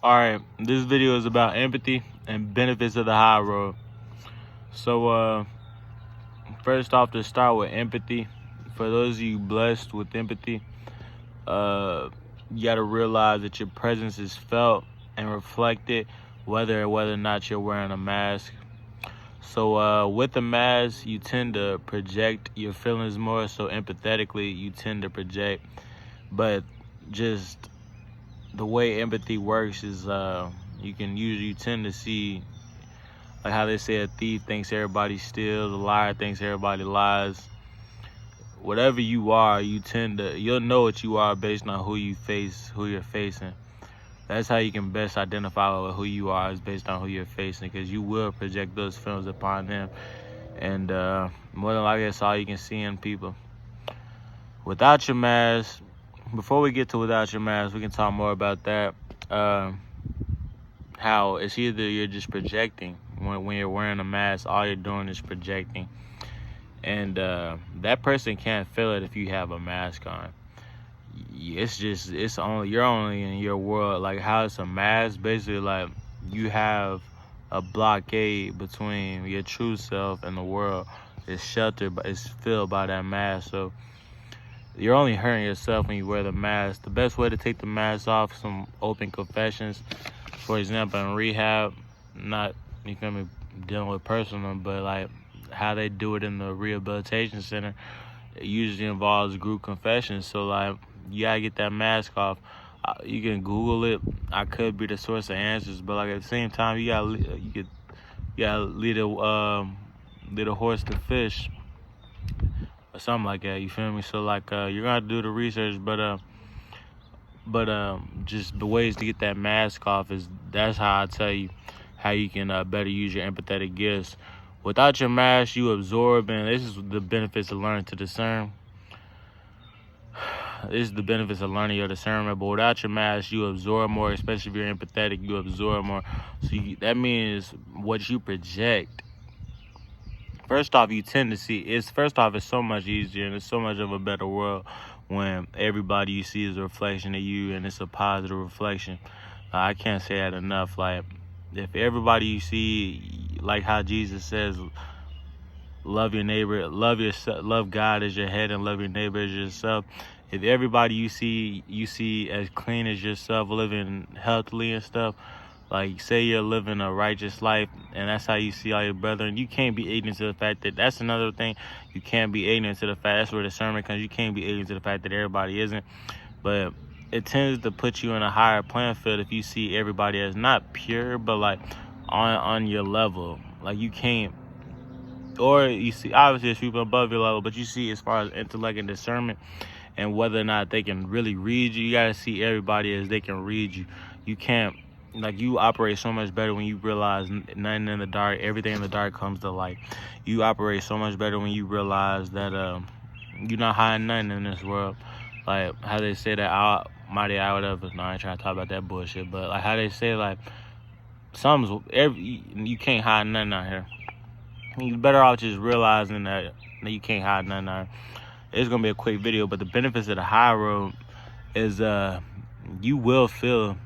Alright, this video is about empathy and benefits of the high road. So, first off, to start with empathy, for those of you blessed with empathy, you gotta realize that your presence is felt and reflected whether or not you're wearing a mask. So, with a mask, you tend to project your feelings more, so empathetically, you tend to project. But just the way empathy works is you tend to see, like how they say a thief thinks everybody steals, a liar thinks everybody lies. Whatever you are, you'll know what you are based on who you're facing. That's how you can best identify who you are, is based on who you're facing, because you will project those feelings upon them, and more than likely that's all you can see in people. Without your mask, before we get to without your mask, we can talk more about that. How it's either you're just projecting. When you're wearing a mask, all you're doing is projecting, and that person can't feel it if you have a mask on. You're only in your world. Like how it's a mask, basically like you have a blockade between your true self and the world. It's sheltered, but it's filled by that mask. So you're only hurting yourself when you wear the mask. The best way to take the mask off, some open confessions. For example, in rehab, not you feel me, dealing with personal, but like how they do it in the rehabilitation center, it usually involves group confessions. So like you gotta get that mask off. You can Google it. I could be the source of answers, but like at the same time, you gotta lead a horse to fish or something like that. You feel me? So like you're gonna do the research, but just the ways to get that mask off that's how I tell you how you can better use your empathetic gifts. Without your mask, you absorb, and this is the benefits of learning to discern. This is the benefits of learning your discernment. But without your mask, you absorb more, especially if you're empathetic. You absorb more. So that means what you project. First off, you tend to see it's so much easier, and it's so much of a better world when everybody you see is a reflection of you, and it's a positive reflection. I can't say that enough. Like if everybody you see, like how Jesus says, love your neighbor, love yourself, love God as your head, and love your neighbor as yourself. If everybody you see as clean as yourself, living healthily and stuff, like say you're living a righteous life, and that's how you see all your brethren, you can't be ignorant to the fact that's another thing. You can't be ignorant to the fact, that's where discernment comes. You can't be ignorant to the fact that everybody isn't, but it tends to put you in a higher playing field if you see everybody as not pure, but like on your level. Like you can't, or you see obviously there's people above your level, but you see as far as intellect and discernment and whether or not they can really read you, you gotta see everybody as they can read you. You can't, like, you operate so much better when you realize nothing in the dark, everything in the dark comes to light. You operate so much better when you realize that you're not hiding nothing in this world. Like how they say that mighty hour, whatever. No, I ain't trying to talk about that bullshit, but like how they say like you can't hide nothing out here. You're better off just realizing that you can't hide nothing out here. It's gonna be a quick video, but the benefits of the high road is you will feel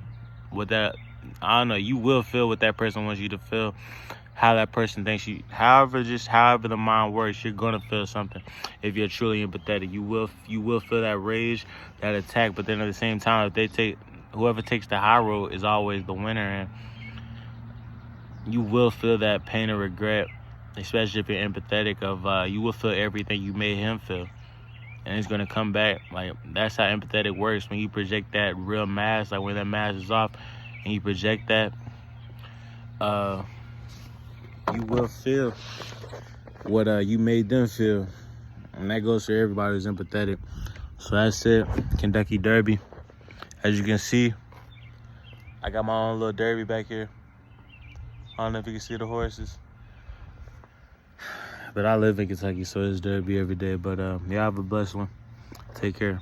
what that you will feel what that person wants you to feel, how that person thinks you, however the mind works, you're gonna feel something. If you're truly empathetic, you will feel that rage, that attack, but then at the same time, whoever takes the high road is always the winner, and you will feel that pain and regret, especially if you're empathetic, you will feel everything you made him feel. And it's gonna come back. Like that's how empathetic works. When you project that real mask, like when that mask is off, and you project that, you will feel what you made them feel, and that goes for everybody who's empathetic. So that's it. Kentucky Derby. As you can see, I got my own little derby back here. I don't know if you can see the horses, but I live in Kentucky, so it's derby every day. But y'all have a blessed one. Take care.